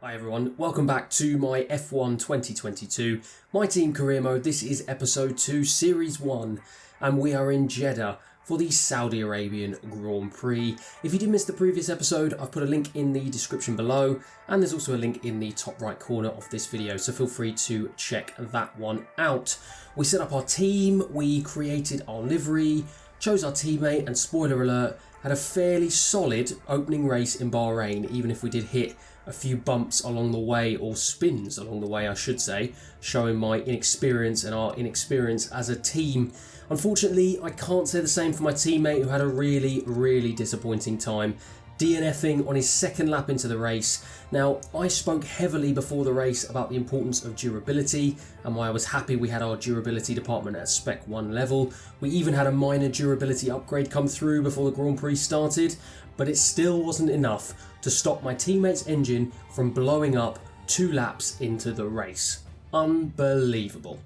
Hi everyone, welcome back to my F1 2022 My Team Career Mode. This is episode 2, series 1, and we are in Jeddah for the Saudi Arabian Grand Prix. If you did miss the previous episode, I've put a link in the description below, and there's also a link in the top right corner of this video, so feel free to check that one out. We set up our team, we created our livery, chose our teammate, and spoiler alert, had a fairly solid opening race in Bahrain, even if we did hit a few bumps along the way, or spins along the way I should say, showing my inexperience and our inexperience as a team. Unfortunately, I can't say the same for my teammate, who had a really disappointing time, DNFing on his second lap into the race. Now, I spoke heavily before the race about the importance of durability and why I was happy we had our durability department at Spec 1 level. We even had a minor durability upgrade come through before the Grand Prix started, but it still wasn't enough to stop my teammate's engine from blowing up 2 laps into the race. Unbelievable.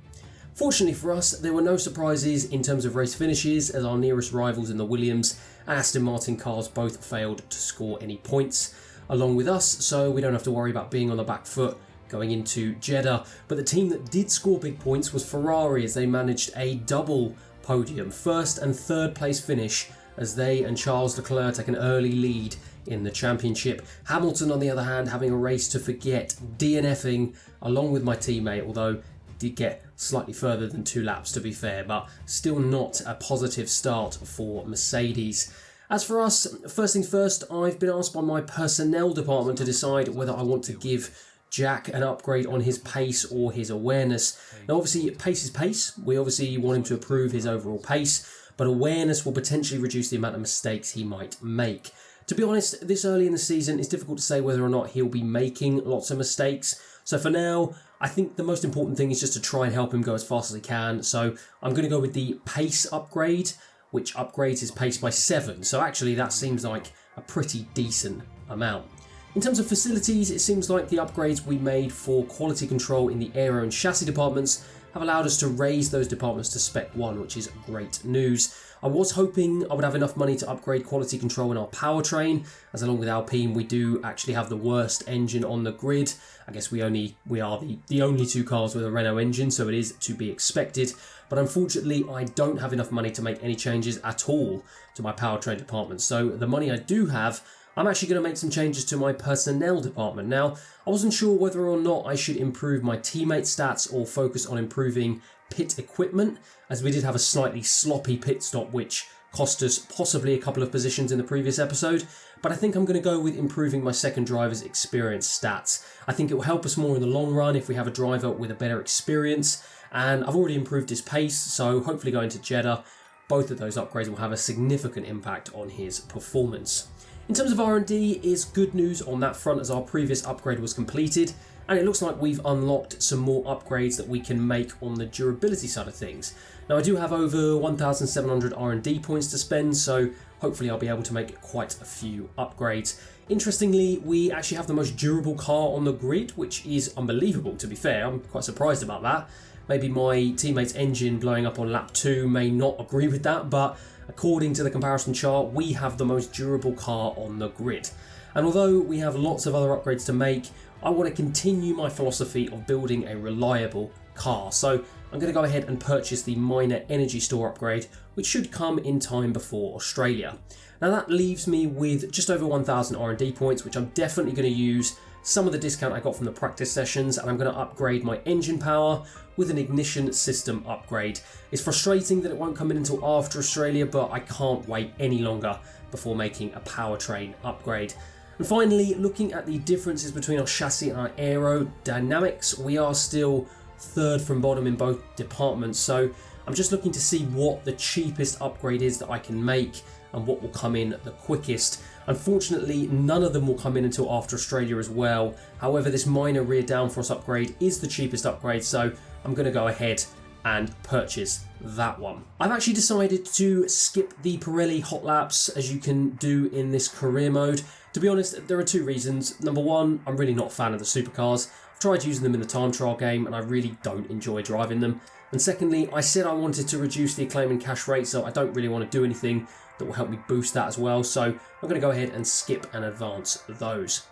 Fortunately for us, there were no surprises in terms of race finishes, as our nearest rivals in the Williams and Aston Martin cars both failed to score any points along with us, so we don't have to worry about being on the back foot going into Jeddah. But the team that did score big points was Ferrari, as they managed a double podium, first and third place finish, as they and Charles Leclerc take an early lead in the championship. Hamilton, on the other hand, having a race to forget, DNFing along with my teammate, although did get slightly further than 2 laps to be fair, but still not a positive start for Mercedes. As for us, first things first, I've been asked by my personnel department to decide whether I want to give Jack an upgrade on his pace or his awareness. Now obviously pace is pace, we obviously want him to improve his overall pace, but awareness will potentially reduce the amount of mistakes he might make. To be honest, this early in the season, it's difficult to say whether or not he'll be making lots of mistakes. So for now, I think the most important thing is just to try and help him go as fast as he can. So I'm going to go with the pace upgrade, which upgrades his pace by 7. So actually that seems like a pretty decent amount. In terms of facilities, it seems like the upgrades we made for quality control in the aero and chassis departments have allowed us to raise those departments to Spec 1, which is great news. I was hoping I would have enough money to upgrade quality control in our powertrain, as along with Alpine we do actually have the worst engine on the grid. I guess we are the only 2 cars with a Renault engine, so it is to be expected. But unfortunately I don't have enough money to make any changes at all to my powertrain department. So the money I do have, I'm actually going to make some changes to my personnel department. Now, I wasn't sure whether or not I should improve my teammate stats or focus on improving pit equipment, as we did have a slightly sloppy pit stop which cost us possibly a couple of positions in the previous episode, but I think I'm going to go with improving my second driver's experience stats. I think it will help us more in the long run if we have a driver with a better experience, and I've already improved his pace, so hopefully going to Jeddah, both of those upgrades will have a significant impact on his performance. In terms of R&D, is good news on that front, as our previous upgrade was completed, and it looks like we've unlocked some more upgrades that we can make on the durability side of things. Now I do have over 1,700 R&D points to spend, so hopefully I'll be able to make quite a few upgrades. Interestingly, we actually have the most durable car on the grid, which is unbelievable to be fair. I'm quite surprised about that. Maybe my teammate's engine blowing up on lap 2 may not agree with that, but according to the comparison chart, we have the most durable car on the grid. And although we have lots of other upgrades to make, I want to continue my philosophy of building a reliable car. So I'm going to go ahead and purchase the minor energy store upgrade, which should come in time before Australia. Now that leaves me with just over 1,000 R&D points, which I'm definitely going to use some of the discount I got from the practice sessions, and I'm going to upgrade my engine power with an ignition system upgrade. It's frustrating that it won't come in until after Australia, but I can't wait any longer before making a powertrain upgrade. And finally, looking at the differences between our chassis and our aerodynamics, we are still third from bottom in both departments, so I'm just looking to see what the cheapest upgrade is that I can make and what will come in the quickest. Unfortunately, none of them will come in until after Australia as well. However, this minor rear downforce upgrade is the cheapest upgrade, so I'm going to go ahead and purchase that one. I've actually decided to skip the Pirelli hot laps, as you can do in this career mode. To be honest, there are 2 reasons. Number 1, I'm really not a fan of the supercars. I've tried using them in the time trial game and I really don't enjoy driving them. And secondly, I said I wanted to reduce the acclaim and cash rate, so I don't really want to do anything that will help me boost that as well. So I'm going to go ahead and skip and advance those.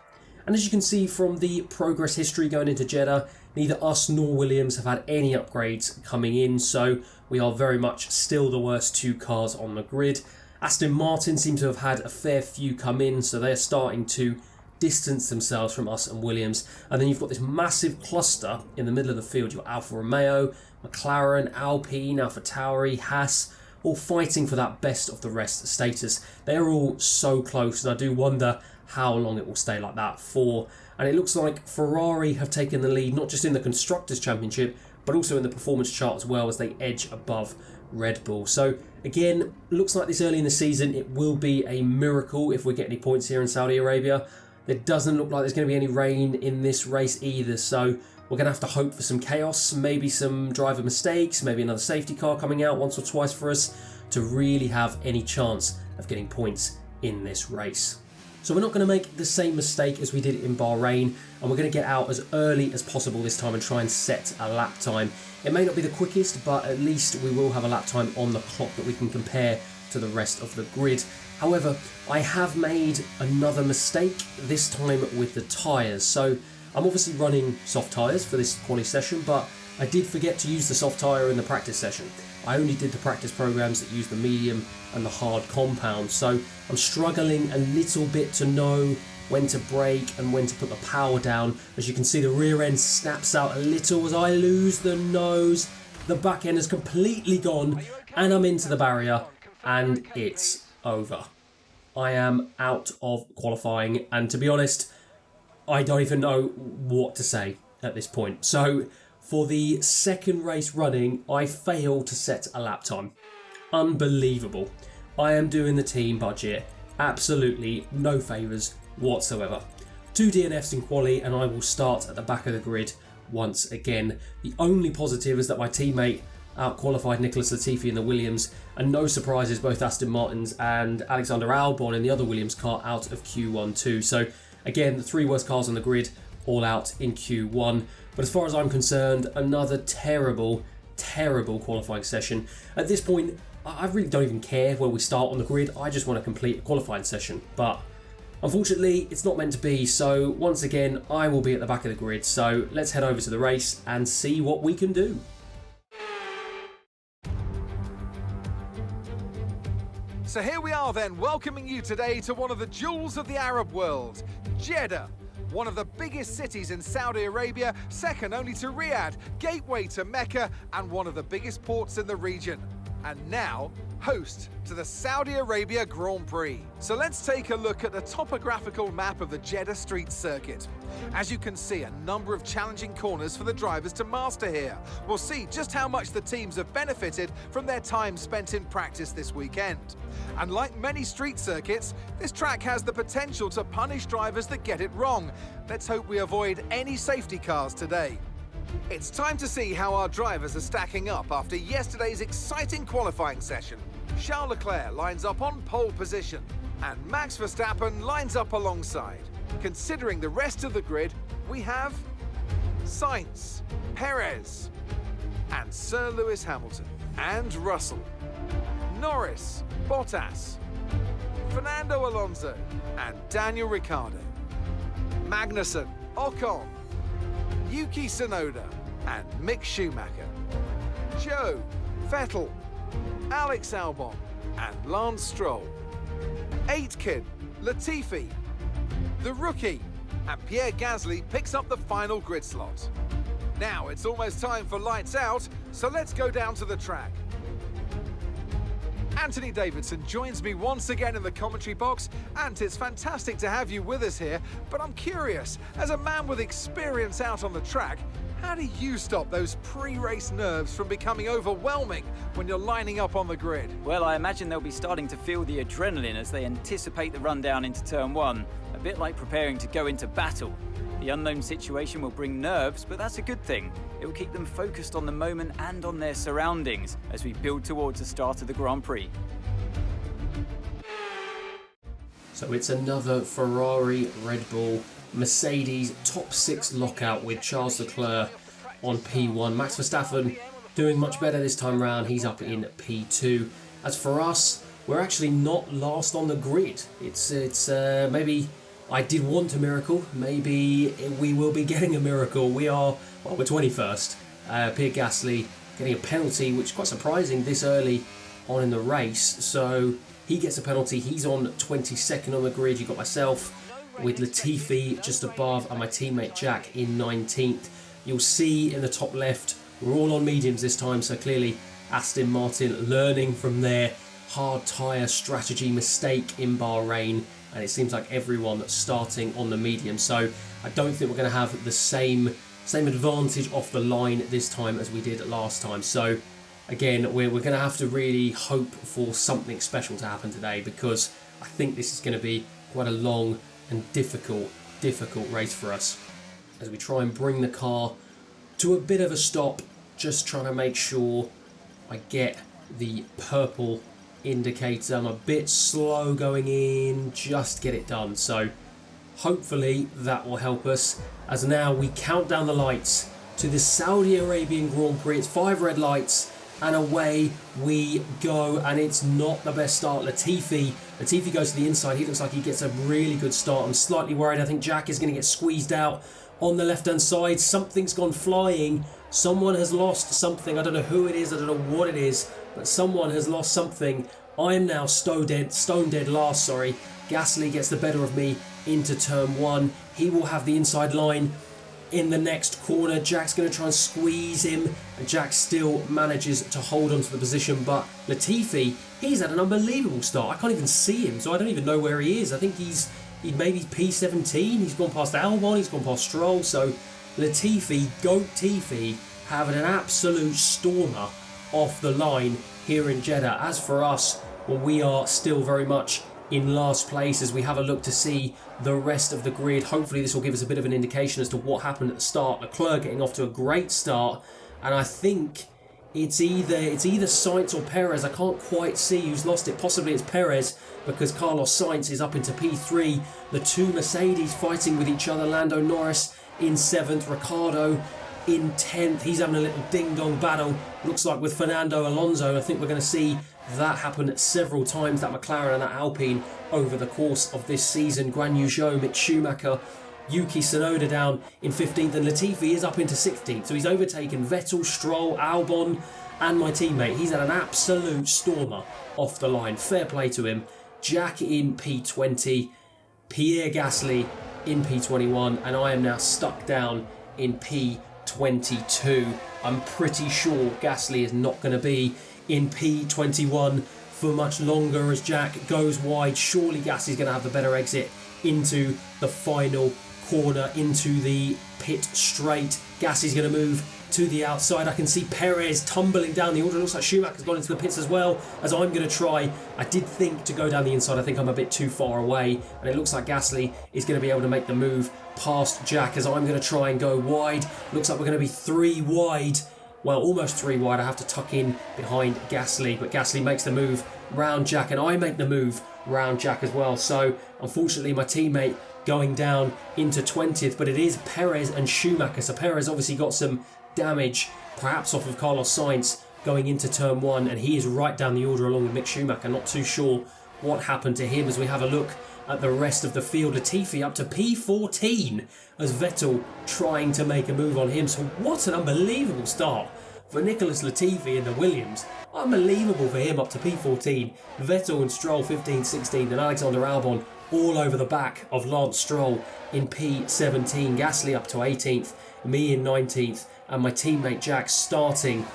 And as you can see from the progress history going into Jeddah, neither us nor Williams have had any upgrades coming in, so we are very much still the worst 2 cars on the grid. Aston Martin seem to have had a fair few come in, so they're starting to distance themselves from us and Williams. And then you've got this massive cluster in the middle of the field. You've got Alfa Romeo, McLaren, Alpine, AlphaTauri, Haas, all fighting for that best of the rest status. They're all so close, and I do wonder how long it will stay like that for. And it looks like Ferrari have taken the lead, not just in the Constructors' Championship, but also in the performance chart as well, as they edge above Red Bull. So again, looks like this early in the season, it will be a miracle if we get any points here in Saudi Arabia. There doesn't look like there's going to be any rain in this race either, so we're going to have to hope for some chaos, maybe some driver mistakes, maybe another safety car coming out once or twice for us to really have any chance of getting points in this race. So we're not going to make the same mistake as we did in Bahrain, and we're going to get out as early as possible this time and try and set a lap time. It may not be the quickest, but at least we will have a lap time on the clock that we can compare to the rest of the grid. However, I have made another mistake, this time with the tyres. So I'm obviously running soft tyres for this quali session, but I did forget to use the soft tyre in the practice session. I only did the practice programs that use the medium and the hard compound, so I'm struggling a little bit to know when to brake and when to put the power down. As you can see, the rear end snaps out a little as I lose the nose. The back end has completely gone, and I'm into the barrier, and it's over. I am out of qualifying, and to be honest, I don't even know what to say at this point. So for the second race running, I failed to set a lap time. Unbelievable. I am doing the team budget. Absolutely no favours whatsoever. 2 DNFs in quali, and I will start at the back of the grid once again. The only positive is that my teammate out-qualified Nicholas Latifi in the Williams, and no surprises, both Aston Martins and Alexander Albon in the other Williams car out of Q1 too. So again, the 3 worst cars on the grid all out in Q1. But as far as I'm concerned, another terrible qualifying session. At this point, I really don't even care where we start on the grid. I just want to complete a qualifying session. But unfortunately, it's not meant to be. So once again, I will be at the back of the grid. So let's head over to the race and see what we can do. So here we are then, welcoming you today to one of the jewels of the Arab world, Jeddah. One of the biggest cities in Saudi Arabia, second only to Riyadh, gateway to Mecca, and one of the biggest ports in the region. And now, host to the Saudi Arabia Grand Prix. So let's take a look at the topographical map of the Jeddah street circuit. As you can see, a number of challenging corners for the drivers to master here. We'll see just how much the teams have benefited from their time spent in practice this weekend. And like many street circuits, this track has the potential to punish drivers that get it wrong. Let's hope we avoid any safety cars today. It's time to see how our drivers are stacking up after yesterday's exciting qualifying session. Charles Leclerc lines up on pole position, and Max Verstappen lines up alongside. Considering the rest of the grid, we have Sainz, Perez, and Sir Lewis Hamilton, and Russell, Norris, Bottas, Fernando Alonso, and Daniel Ricciardo, Magnussen, Ocon, Yuki Tsunoda, and Mick Schumacher, Joe, Vettel, Alex Albon, and Lance Stroll, Aitken, Latifi, the rookie, and Pierre Gasly picks up the final grid slot. Now it's almost time for lights out, so let's go down to the track. Anthony Davidson joins me once again in the commentary box. Ant, it's fantastic to have you with us here, but I'm curious, as a man with experience out on the track, how do you stop those pre-race nerves from becoming overwhelming when you're lining up on the grid? Well, I imagine they'll be starting to feel the adrenaline as they anticipate the run down into turn 1, a bit like preparing to go into battle. The unknown situation will bring nerves, but that's a good thing. It will keep them focused on the moment and on their surroundings as we build towards the start of the Grand Prix. So it's another Ferrari, Red Bull, Mercedes top 6 lockout with Charles Leclerc on P1. Max Verstappen doing much better this time round. He's up in P2. As for us, we're actually not last on the grid. It's maybe I did want a miracle. Maybe we will be getting a miracle. We're 21st. Pierre Gasly getting a penalty, which is quite surprising this early on in the race. So he gets a penalty. He's on 22nd on the grid. You've got myself with Latifi just above and my teammate Jack in 19th. You'll see in the top left, we're all on mediums this time. So clearly Aston Martin learning from their hard tyre strategy mistake in Bahrain. And it seems like everyone starting on the medium. So I don't think we're going to have the same advantage off the line this time as we did last time. So again, we're going to have to really hope for something special to happen today, because I think this is going to be quite a long and difficult race for us as we try and bring the car to a bit of a stop, just trying to make sure I get the purple indicator. I'm a bit slow going in, just get it done. So hopefully that will help us, as now we count down the lights to the Saudi Arabian Grand Prix. It's 5 red lights and away we go, and it's not the best start. Latifi goes to the inside. He looks like he gets a really good start. I'm slightly worried. I think Jack is going to get squeezed out on the left hand side. Something's gone flying. Someone has lost something. I don't know who it is, I don't know what it is, but someone has lost something. I am now stone dead last. Gasly gets the better of me into turn 1. He will have the inside line in the next corner. Jack's going to try and squeeze him, and Jack still manages to hold on to the position. But Latifi, he's had an unbelievable start. I can't even see him, so I don't even know where he is. I think he's maybe P17. He's gone past Albon, he's gone past Stroll. So Latifi, Goat Tifi, having an absolute stormer off the line here in Jeddah. As for us, well, we are still very much in last place as we have a look to see the rest of the grid. Hopefully this will give us a bit of an indication as to what happened at the start. Leclerc getting off to a great start, and I think it's either Sainz or Perez. I can't quite see who's lost it. Possibly it's Perez, because Carlos Sainz is up into P3. The two Mercedes fighting with each other. Lando Norris in 7th, Ricciardo in 10th. He's having a little ding-dong battle, looks like, with Fernando Alonso. I think we're going to see that happen several times, that McLaren and that Alpine, over the course of this season. Guan Yu Zhou, Mick Schumacher, Yuki Tsunoda down in 15th, and Latifi is up into 16th. So he's overtaken Vettel, Stroll, Albon, and my teammate. He's had an absolute stormer off the line. Fair play to him. Jack in P20, Pierre Gasly in P21, and I am now stuck down in P22. I'm pretty sure Gasly is not going to be in P21 for much longer as Jack goes wide. Surely Gasly's going to have the better exit into the final corner, into the pit straight. Gasly's going to move to the outside. I can see Perez tumbling down the order. It looks like Schumacher's gone into the pits as well, as I'm going to try. I did think to go down the inside. I think I'm a bit too far away, and it looks like Gasly is going to be able to make the move past Jack, as I'm going to try and go wide. Looks like we're going to be 3 wide. Well, almost 3 wide. I have to tuck in behind Gasly, but Gasly makes the move round Jack, and I make the move round Jack as well. So unfortunately my teammate going down into 20th, but it is Perez and Schumacher. So Perez obviously got some damage, perhaps off of Carlos Sainz going into turn 1, and he is right down the order along with Mick Schumacher. Not too sure what happened to him as we have a look at the rest of the field. Latifi up to P14 as Vettel trying to make a move on him. So what an unbelievable start for Nicholas Latifi in the Williams. Unbelievable for him, up to P14. Vettel and Stroll 15, 16, and Alexander Albon all over the back of Lance Stroll in P17. Gasly up to 18th, me in 19th, and my teammate Jack starting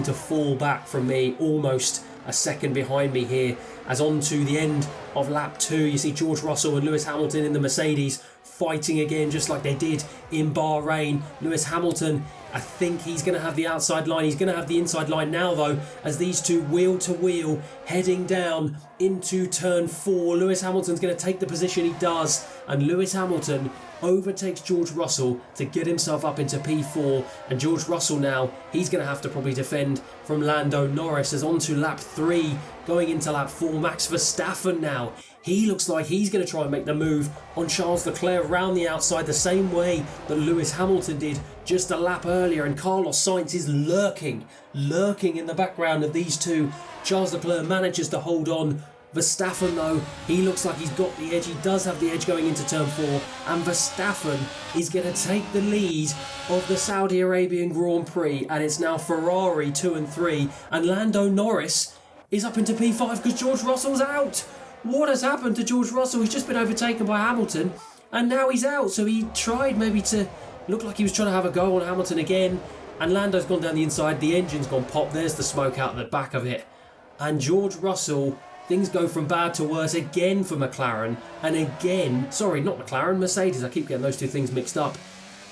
to fall back from me, almost a second behind me here. As on to the end of lap 2, you see George Russell and Lewis Hamilton in the Mercedes fighting again, just like they did in Bahrain. Lewis Hamilton, I think he's going to have the outside line. He's going to have the inside line now, though, as these two wheel to wheel heading down into turn 4. Lewis Hamilton's going to take the position he does, and Lewis Hamilton overtakes George Russell to get himself up into P4. And George Russell now, he's going to have to probably defend from Lando Norris. As on to lap 3, going into lap 4, Max Verstappen now. He looks like he's going to try and make the move on Charles Leclerc round the outside, the same way that Lewis Hamilton did just a lap earlier. And Carlos Sainz is lurking in the background of these two. Charles Leclerc manages to hold on Verstappen though, he looks like he's got the edge. He does have the edge going into turn 4, and Verstappen is going to take the lead of the Saudi Arabian Grand Prix, and it's now Ferrari 2 and 3, and Lando Norris is up into P5 because George Russell's out. What has happened to George Russell? He's just been overtaken by Hamilton, and now he's out. So he tried maybe to look like he was trying to have a go on Hamilton again, and Lando's gone down the inside. The engine's gone pop. There's the smoke out the back of it, and George Russell, things go from bad to worse again for McLaren, and again, sorry, not McLaren, Mercedes. I keep getting those two things mixed up.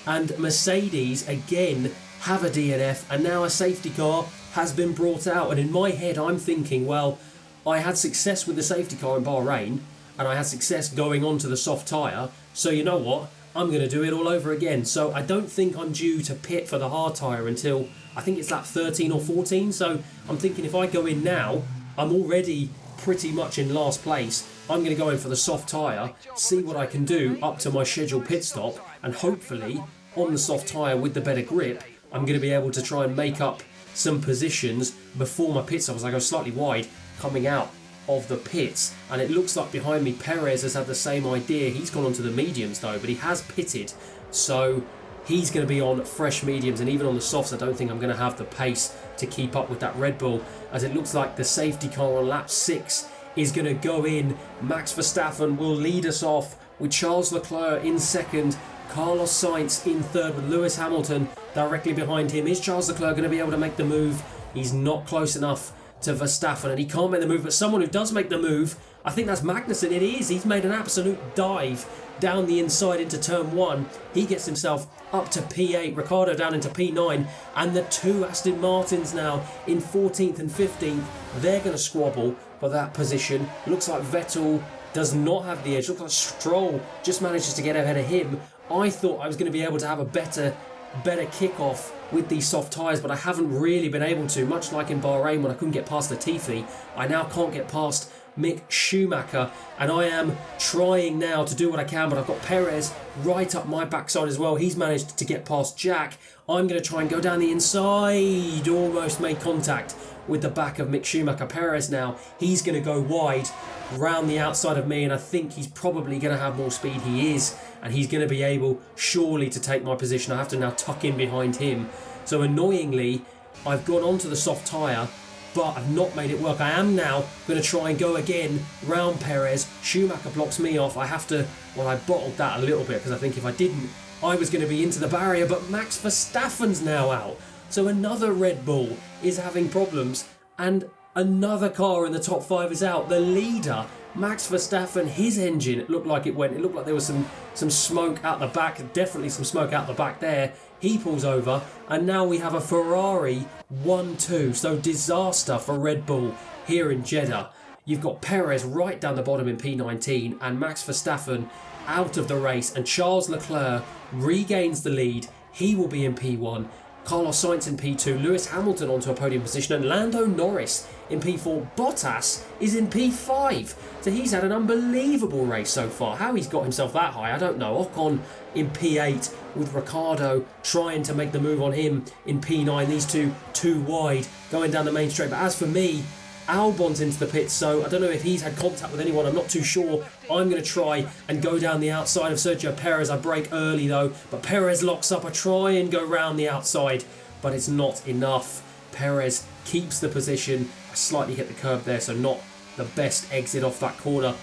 And Mercedes again have a DNF, and now a safety car has been brought out. And in my head, I'm thinking, well, I had success with the safety car in Bahrain, and I had success going on to the soft tyre, so you know what? I'm going to do it all over again. So I don't think I'm due to pit for the hard tyre until, I think it's lap 13 or 14, so I'm thinking if I go in now, I'm already pretty much in last place. I'm going to go in for the soft tyre, see what I can do up to my scheduled pit stop, and hopefully on the soft tyre with the better grip, I'm going to be able to try and make up some positions before my pit stop as I go slightly wide coming out of the pits. And it looks like behind me Perez has had the same idea. He's gone onto the mediums though, but he has pitted, so he's going to be on fresh mediums, and even on the softs I don't think I'm going to have the pace to keep up with that Red Bull, as it looks like the safety car on lap 6 is going to go in. Max Verstappen will lead us off with Charles Leclerc in second, Carlos Sainz in third with Lewis Hamilton directly behind him. Is Charles Leclerc going to be able to make the move? He's not close enough to Verstappen, and he can't make the move, but someone who does make the move, I think that's Magnussen. It is. He's made an absolute dive down the inside into turn 1. He gets himself up to P8, Ricciardo down into P9, and the two Aston Martins now in 14th and 15th. They're going to squabble for that position. Looks like Vettel does not have the edge. Looks like Stroll just manages to get ahead of him. I thought I was going to be able to have a better kickoff with these soft tyres, but I haven't really been able to, much like in Bahrain when I couldn't get past Latifi. I now can't get past Mick Schumacher, and I am trying now to do what I can, but I've got Perez right up my backside as well. He's managed to get past Jack. I'm going to try and go down the inside, almost made contact with the back of Mick Schumacher. Perez now, he's going to go wide round the outside of me, and I think he's probably going to have more speed. He is, and he's going to be able surely to take my position. I have to now tuck in behind him. So annoyingly, I've gone onto the soft tyre, but I've not made it work. I am now going to try and go again round Perez. Schumacher blocks me off. I have to, well, I bottled that a little bit because I think if I didn't, I was going to be into the barrier, but Max Verstappen's now out. So another Red Bull is having problems, and another car in the top 5 is out. The leader, Max Verstappen, his engine, it looked like it went. It looked like there was some smoke out the back. Definitely some smoke out the back there. He pulls over, and now we have a Ferrari 1-2. So disaster for Red Bull here in Jeddah. You've got Perez right down the bottom in P19, and Max Verstappen out of the race, and Charles Leclerc regains the lead. He will be in P1. Carlos Sainz in P2, Lewis Hamilton onto a podium position, and Lando Norris in P4. Bottas is in P5. So he's had an unbelievable race so far. How he's got himself that high, I don't know. Ocon in P8 with Ricciardo trying to make the move on him in P9. These two too wide going down the main straight. But as for me, Albon's into the pits, so I don't know if he's had contact with anyone. I'm not too sure. I'm going to try and go down the outside of Sergio Perez. I brake early though, but Perez locks up. I try and go round the outside, but it's not enough. Perez keeps the position. I slightly hit the curb there, so not the best exit off that corner.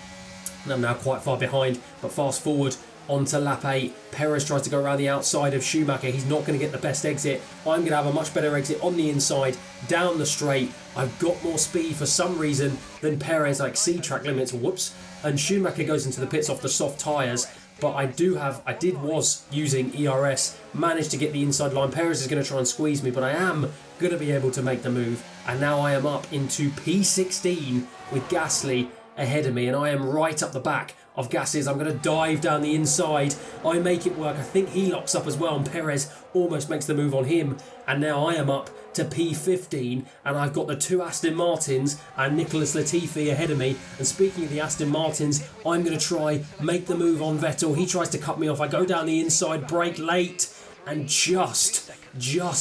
And I'm now quite far behind, but fast forward onto lap 8. Perez tries to go around the outside of Schumacher. He's not going to get the best exit. I'm going to have a much better exit on the inside, down the straight. I've got more speed for some reason than Perez. I exceed track limits, whoops. And Schumacher goes into the pits off the soft tyres. But I was using ERS, managed to get the inside line. Perez is going to try and squeeze me, but I am going to be able to make the move. And now I am up into P16 with Gasly ahead of me, and I am right up the back of Gasly's. I'm going to dive down the inside. I make it work. I think he locks up as well, and Perez almost makes the move on him. And now I am up to P15, and I've got the two Aston Martins and Nicholas Latifi ahead of me. And speaking of the Aston Martins, I'm going to try make the move on Vettel. He tries to cut me off. I go down the inside, brake late, and just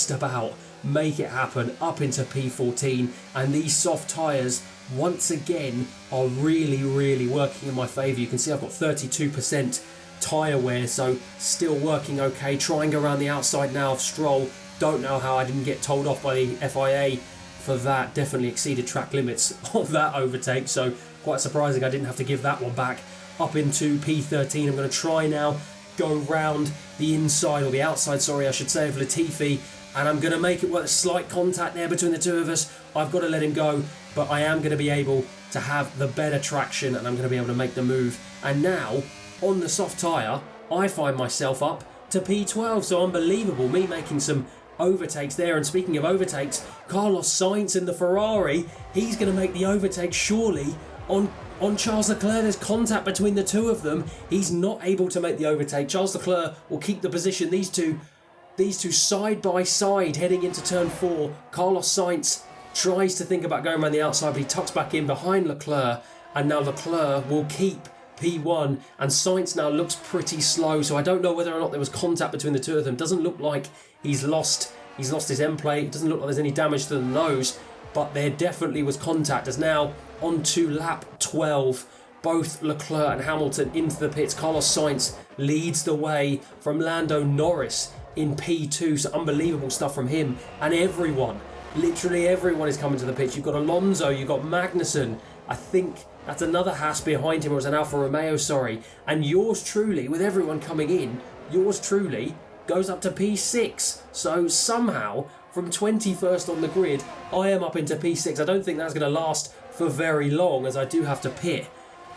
about make it happen up into P14. And these soft tyres once again are really working in my favour. You can see I've got 32% tyre wear, so still working okay. Trying to go around the outside now of Stroll. Don't know how I didn't get told off by the FIA for that. Definitely exceeded track limits of that overtake, so quite surprising I didn't have to give that one back. Up into P13, I'm going to try now, go round the inside, or the outside, sorry, I should say, of Latifi, and I'm going to make it work. A slight contact there between the two of us. I've got to let him go, but I am going to be able to have the better traction, and I'm going to be able to make the move. And now, on the soft tyre, I find myself up to P12, so unbelievable, me making some overtakes there. And speaking of overtakes, Carlos Sainz in the Ferrari, he's going to make the overtake surely on Charles Leclerc. There's contact between the two of them. He's not able to make the overtake. Charles Leclerc will keep the position. These two side by side heading into turn 4. Carlos Sainz tries to think about going around the outside, but he tucks back in behind Leclerc, and now Leclerc will keep P1, and Sainz now looks pretty slow, so I don't know whether or not there was contact between the two of them. Doesn't look like he's lost his end plate. It doesn't look like there's any damage to the nose, but there definitely was contact. As now on to lap 12, both Leclerc and Hamilton into the pits. Carlos Sainz leads the way from Lando Norris in P2, so unbelievable stuff from him. And everyone, literally everyone is coming to the pitch. You've got Alonso, you've got Magnussen, I think that's another Haas behind him, or it's an Alfa Romeo, sorry. And yours truly, with everyone coming in, yours truly goes up to P6. So somehow, from 21st on the grid, I am up into P6. I don't think that's going to last for very long, as I do have to pit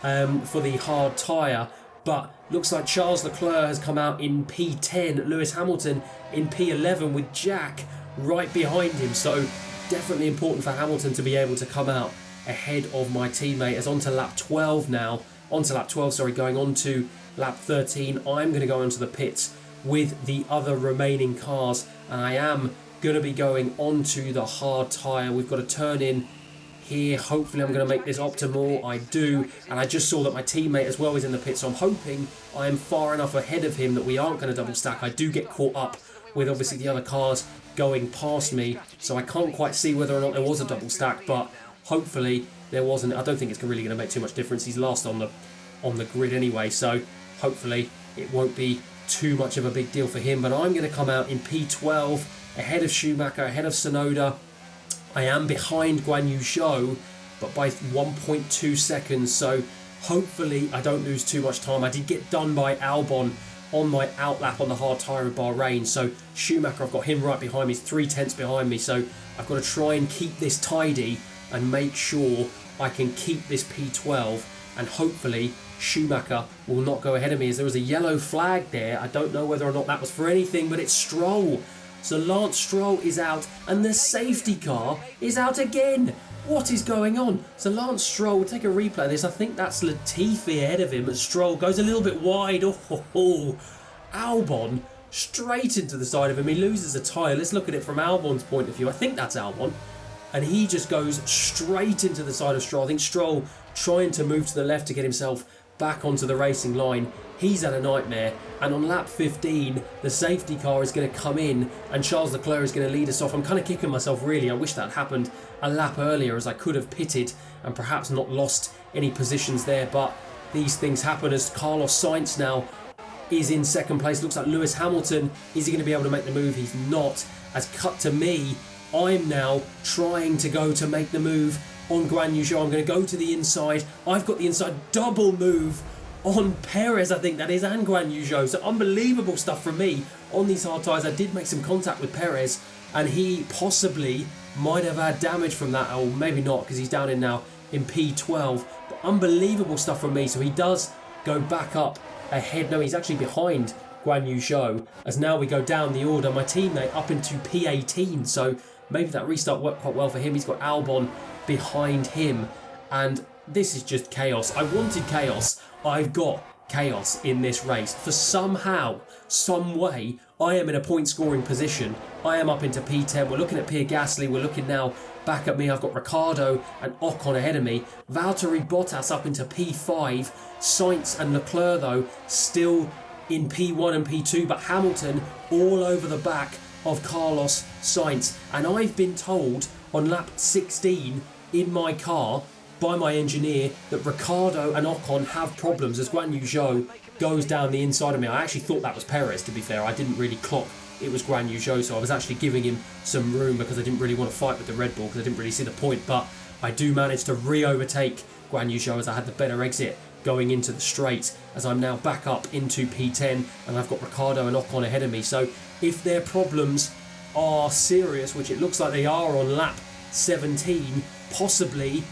for the hard tyre. But looks like Charles Leclerc has come out in P10, Lewis Hamilton in P11 with Jack right behind him. So definitely important for Hamilton to be able to come out ahead of my teammate. As on to lap 12 now. Going on to lap 13. I'm going to go into the pits with the other remaining cars, and I am going to be going onto the hard tyre. We've got to turn in here. Hopefully I'm going to make this optimal. I do, and I just saw that my teammate as well is in the pit, so I'm hoping I am far enough ahead of him that we aren't going to double stack. I do get caught up with obviously the other cars going past me, so I can't quite see whether or not there was a double stack, but hopefully there wasn't. I don't think it's really going to make too much difference. He's last on the grid anyway, so hopefully it won't be too much of a big deal for him. But I'm going to come out in P12 ahead of Schumacher, ahead of Tsunoda. I am behind Guan Yu Zhou, but by 1.2 seconds, so hopefully I don't lose too much time. I did get done by Albon on my outlap on the hard tyre of Bahrain, so Schumacher, I've got him right behind me. He's 3/10 behind me, so I've got to try and keep this tidy and make sure I can keep this P12, and hopefully Schumacher will not go ahead of me, as there was a yellow flag there. I don't know whether or not that was for anything, but it's Stroll. So Lance Stroll is out, and the safety car is out again. What is going on? So Lance Stroll, we'll take a replay of this. I think that's Latifi ahead of him, but Stroll goes a little bit wide. Oh, Albon straight into the side of him. He loses a tyre. Let's look at it from Albon's point of view. I think that's Albon. And he just goes straight into the side of Stroll. I think Stroll trying to move to the left to get himself back onto the racing line. He's had a nightmare. And on lap 15, the safety car is going to come in and Charles Leclerc is going to lead us off. I'm kind of kicking myself, really. I wish that happened a lap earlier, as I could have pitted and perhaps not lost any positions there. But these things happen, as Carlos Sainz now is in second place. Looks like Lewis Hamilton. Is he going to be able to make the move? He's not. As cut to me, I'm now trying to go to make the move on Guan Yu Zhou. I'm going to go to the inside. I've got the inside double move on Perez, I think that is, and Guan Yu Zhou. So unbelievable stuff from me on these hard tyres. I did make some contact with Perez, and he possibly might have had damage from that, or maybe not, because he's down in now in P12. But unbelievable stuff from me. So he does go back up ahead. No, he's actually behind Guan Yu Zhou, as now we go down the order. My teammate up into P18, so maybe that restart worked quite well for him. He's got Albon behind him, and this is just chaos. I wanted chaos. I've got chaos in this race. For somehow, some way, I am in a point scoring position. I am up into P10. We're looking at Pierre Gasly. We're looking now back at me. I've got Ricciardo and Ocon ahead of me. Valtteri Bottas up into P5. Sainz and Leclerc, though, still in P1 and P2, but Hamilton all over the back of Carlos Sainz. And I've been told on lap 16 in my car by my engineer that Ricciardo and Ocon have problems as Guan Yu Zhou goes down the inside of me. I actually thought that was Perez, to be fair. I didn't really clock it was Guan Yu Zhou, so I was actually giving him some room because I didn't really want to fight with the Red Bull because I didn't really see the point. But I do manage to re-overtake Guan Yu Zhou as I had the better exit going into the straight, as I'm now back up into P10 and I've got Ricciardo and Ocon ahead of me. So if their problems are serious, which it looks like they are on lap 17, possibly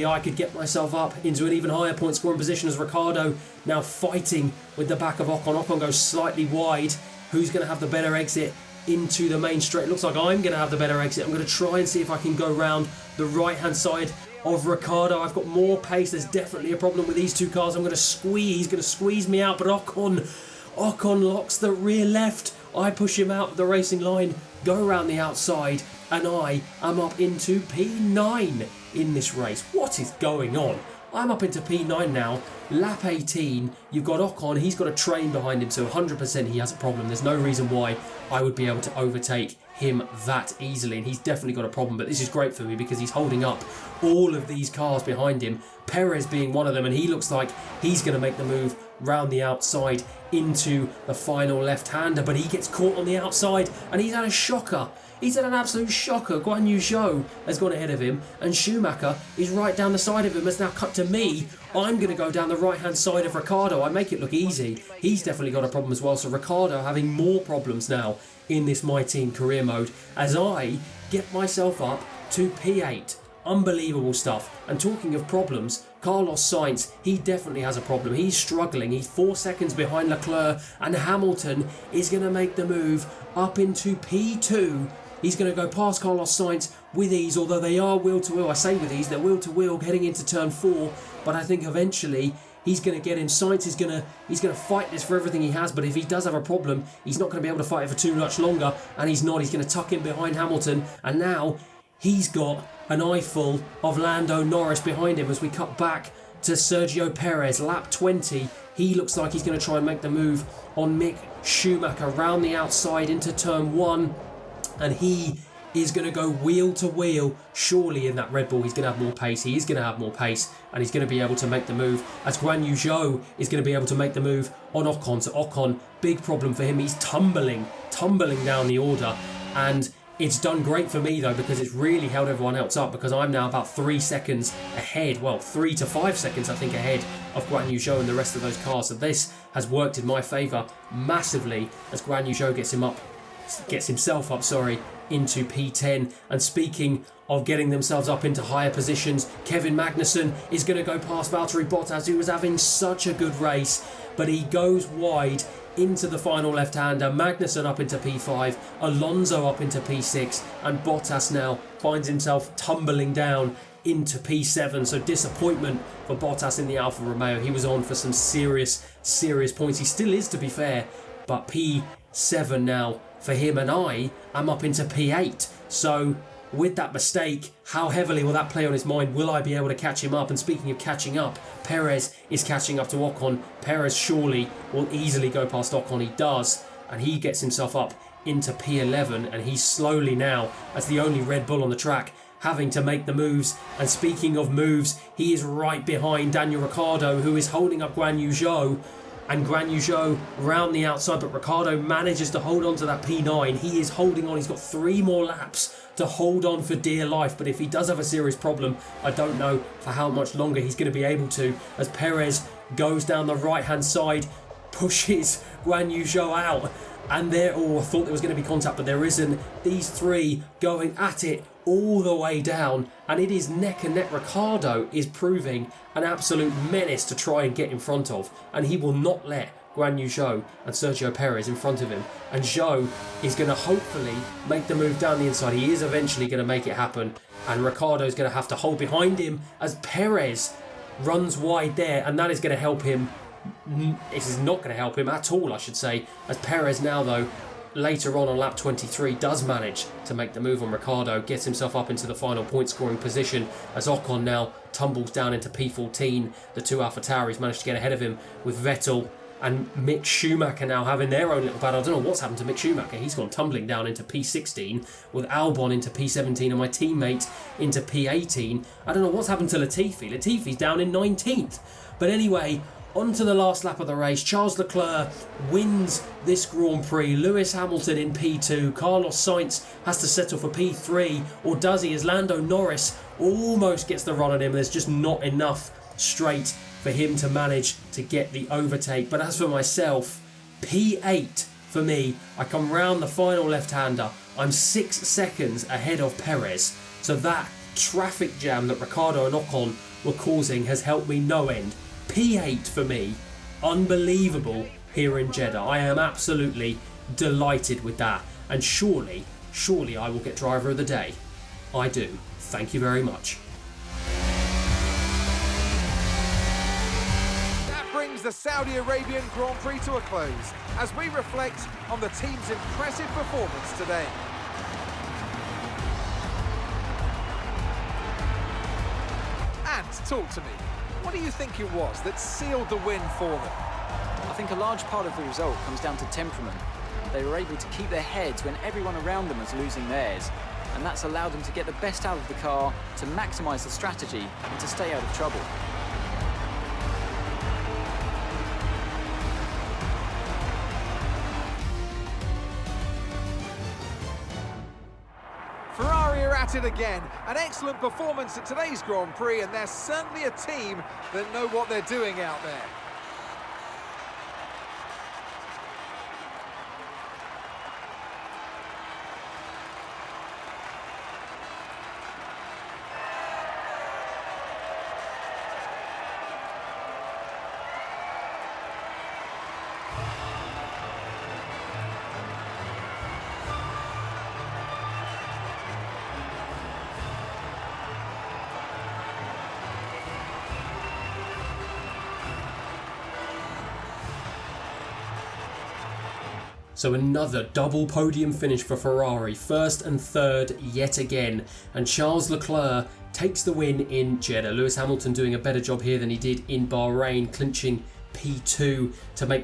I could get myself up into an even higher point scoring position as Ricciardo now fighting with the back of Ocon. Ocon goes slightly wide. Who's going to have the better exit into the main straight? It looks like I'm going to have the better exit. I'm going to try and see if I can go round the right hand side of Ricciardo. I've got more pace. There's definitely a problem with these two cars. I'm going to squeeze. He's going to squeeze me out, but Ocon locks the rear left. I push him out of the racing line, go around the outside, and I am up into P9 in this race. What is going on? I'm up into P9 now, lap 18, you've got Ocon, he's got a train behind him, so 100% he has a problem. There's no reason why I would be able to overtake him that easily, and he's definitely got a problem. But this is great for me because he's holding up all of these cars behind him, Perez being one of them, and he looks like he's going to make the move round the outside into the final left-hander, but he gets caught on the outside and he's had a shocker. He's had an absolute shocker. Guan Yu Zhou has gone ahead of him and Schumacher is right down the side of him. It's now cut to me. I'm going to go down the right-hand side of Ricciardo. I make it look easy. He's definitely got a problem as well. So Ricciardo having more problems now in this My Team career mode as I get myself up to P8. Unbelievable stuff. And talking of problems, Carlos Sainz, he definitely has a problem. He's struggling. He's 4 seconds behind Leclerc, and Hamilton is going to make the move up into P2. He's going to go past Carlos Sainz with ease, although they are wheel-to-wheel. I say with ease, they're wheel-to-wheel heading into turn 4, but I think eventually he's going to get him. Sainz is going to fight this for everything he has, but if he does have a problem, he's not going to be able to fight it for too much longer, and he's not. He's going to tuck in behind Hamilton, and now he's got an eyeful of Lando Norris behind him as we cut back to Sergio Perez, lap 20. He looks like he's going to try and make the move on Mick Schumacher round the outside into turn 1, and he is going to go wheel to wheel. Surely in that Red Bull he's going to have more pace. He is going to have more pace, and he's going to be able to make the move as Guan Yu Zhou is going to be able to make the move on Ocon. So Ocon, big problem for him. He's tumbling down the order, and it's done great for me though, because it's really held everyone else up, because I'm now about 3 seconds ahead, well 3 to 5 seconds I think ahead of Guan Yu Zhou and the rest of those cars. So this has worked in my favour massively as Guan Yu Zhou gets himself up into P10. And speaking of getting themselves up into higher positions, Kevin Magnussen is going to go past Valtteri Bottas, who was having such a good race, but he goes wide into the final left-hander. Magnussen up into P5, Alonso up into P6, and Bottas now finds himself tumbling down into P7. So disappointment for Bottas in the Alfa Romeo. He was on for some serious points. He still is, to be fair, but P7 now for him, and I am up into P8. So with that mistake, how heavily will that play on his mind? Will I be able to catch him up? And speaking of catching up, Perez is catching up to Ocon. Perez surely will easily go past Ocon. He does, and he gets himself up into P11, and he's slowly now, as the only Red Bull on the track, having to make the moves. And speaking of moves, he is right behind Daniel Ricciardo, who is holding up Guan Yu Zhou. And Guan Yu Zhou round the outside, but Ricciardo manages to hold on to that P9. He is holding on. He's got 3 more laps to hold on for dear life. But if he does have a serious problem, I don't know for how much longer he's going to be able to, as Perez goes down the right-hand side, pushes Guan Yu Zhou out. And I thought there was going to be contact, but there isn't. These 3 going at it all the way down, and it is neck and neck. Ricciardo is proving an absolute menace to try and get in front of, and he will not let Guan Yu Zhou and Sergio Perez in front of him. And Zhou is going to hopefully make the move down the inside. He is eventually going to make it happen, and Ricciardo is going to have to hold behind him as Perez runs wide there, and that is going to help him. It is not going to help him at all, I should say, as Perez now, though, later on lap 23, does manage to make the move on Ricciardo, gets himself up into the final point scoring position, as Ocon now tumbles down into P14. The 2 AlphaTauris managed to get ahead of him, with Vettel and Mick Schumacher now having their own little battle. I don't know what's happened to Mick Schumacher. He's gone tumbling down into P16 with Albon into P17 and my teammate into P18. I don't know what's happened to Latifi. Latifi's down in 19th. But anyway, on to the last lap of the race. Charles Leclerc wins this Grand Prix. Lewis Hamilton in P2. Carlos Sainz has to settle for P3. Or does he? As Lando Norris almost gets the run on him. There's just not enough straight for him to manage to get the overtake. But as for myself, P8 for me. I come round the final left-hander. I'm 6 seconds ahead of Perez. So that traffic jam that Ricciardo and Ocon were causing has helped me no end. P8 for me, unbelievable here in Jeddah. I am absolutely delighted with that. And surely I will get driver of the day. I do. Thank you very much. That brings the Saudi Arabian Grand Prix to a close as we reflect on the team's impressive performance today. And talk to me. What do you think it was that sealed the win for them? I think a large part of the result comes down to temperament. They were able to keep their heads when everyone around them was losing theirs, and that's allowed them to get the best out of the car, to maximise the strategy, and to stay out of trouble. Ferrari are at it again. An excellent performance at today's Grand Prix, and they're certainly a team that know what they're doing out there. So another double podium finish for Ferrari, first and third yet again. And Charles Leclerc takes the win in Jeddah. Lewis Hamilton doing a better job here than he did in Bahrain, clinching P2 to make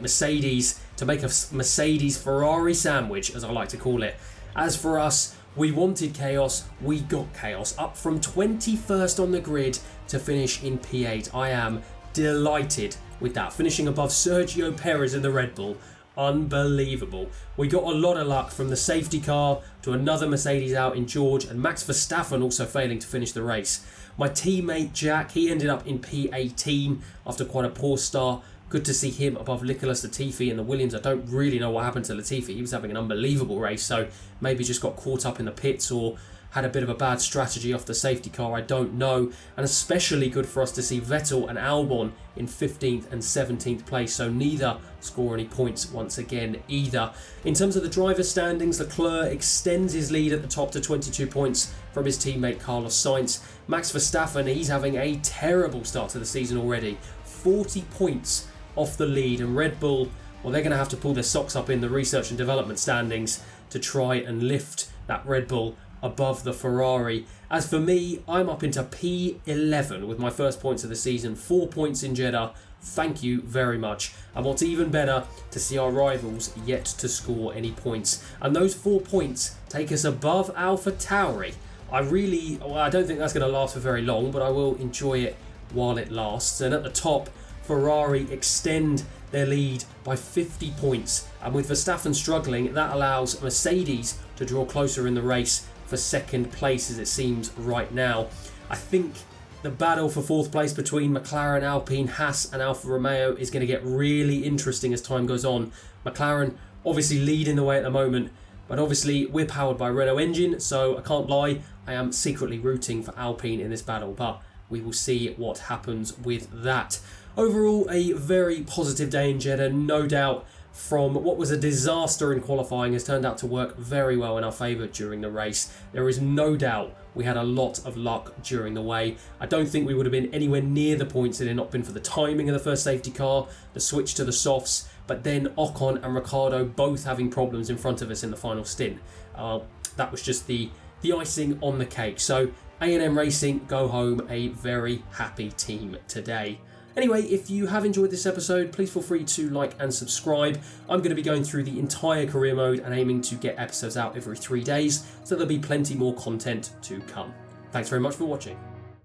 a Mercedes-Ferrari sandwich, as I like to call it. As for us, we wanted chaos, we got chaos. Up from 21st on the grid to finish in P8. I am delighted with that, finishing above Sergio Perez in the Red Bull. Unbelievable. We got a lot of luck from the safety car to another Mercedes out in George, and Max Verstappen also failing to finish the race. My teammate Jack, he ended up in P18 after quite a poor start. Good to see him above Nicholas Latifi in the Williams. I don't really know what happened to Latifi. He was having an unbelievable race, so maybe just got caught up in the pits or had a bit of a bad strategy off the safety car, I don't know. And especially good for us to see Vettel and Albon in 15th and 17th place, so neither score any points once again either. In terms of the driver's standings, Leclerc extends his lead at the top to 22 points from his teammate Carlos Sainz. Max Verstappen, he's having a terrible start to the season already, 40 points off the lead, and Red Bull, well, they're going to have to pull their socks up in the research and development standings to try and lift that Red Bull above the Ferrari. As for me, I'm up into P11 with my first points of the season, 4 points in Jeddah. Thank you very much. And what's even better, to see our rivals yet to score any points. And those 4 points take us above AlphaTauri. I don't think that's going to last for very long, but I will enjoy it while it lasts. And at the top, Ferrari extend their lead by 50 points. And with Verstappen struggling, that allows Mercedes to draw closer in the race for second place, as it seems right now. I think the battle for fourth place between McLaren, Alpine, Haas and Alfa Romeo is going to get really interesting as time goes on. McLaren obviously leading the way at the moment, but obviously we're powered by Renault engine, so I can't lie, I am secretly rooting for Alpine in this battle, but we will see what happens with that. Overall, a very positive day in Jeddah, no doubt. From what was a disaster in qualifying has turned out to work very well in our favour during the race. There is no doubt we had a lot of luck during the way. I don't think we would have been anywhere near the points had it not been for the timing of the first safety car, the switch to the softs, but then Ocon and Ricciardo both having problems in front of us in the final stint. That was just the icing on the cake. So A&M Racing go home a very happy team today. Anyway, if you have enjoyed this episode, please feel free to like and subscribe. I'm going to be going through the entire career mode and aiming to get episodes out every 3 days, so there'll be plenty more content to come. Thanks very much for watching.